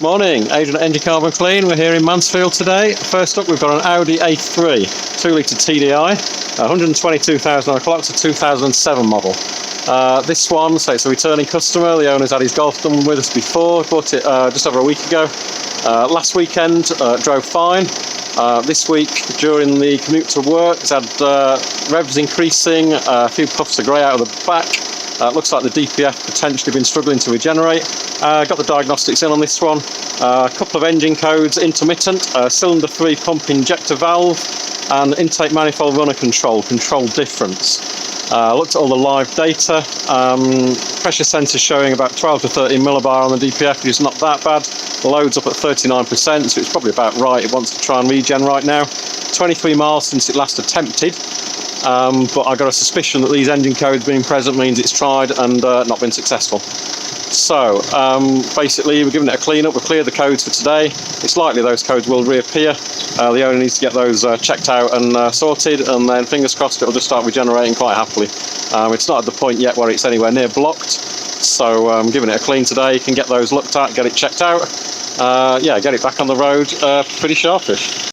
Morning, Adrian at Engine Carbon Clean. We're here in Mansfield today. First up, we've got an Audi A3 2-litre TDI, 122,000 clock, it's a 2007 model. This one, so it's a returning customer. The owner's had his golf done with us before, bought it just over a week ago. Last weekend, drove fine. This week, during the commute to work, it's had revs increasing, a few puffs of grey out of the back. Looks like the DPF potentially been struggling to regenerate. Got the diagnostics in on this one. A couple of engine codes, intermittent, cylinder 3 pump injector valve, and intake manifold runner control difference. Looked at all the live data. Pressure sensor showing about 12 to 13 millibar on the DPF, which is not that bad. The load's up at 39%, so it's probably about right. It wants to try and regen right now. 23 miles since it last attempted. But I've got a suspicion that these engine codes being present means it's tried and not been successful. So basically we're giving it a clean up. We've cleared the codes for today. It's likely those codes will reappear. The owner needs to get those checked out and sorted, and then fingers crossed it'll just start regenerating quite happily. It's not at the point yet where it's anywhere near blocked, so I'm giving it a clean today. You can get those looked at, get it checked out, yeah, get it back on the road pretty sharpish.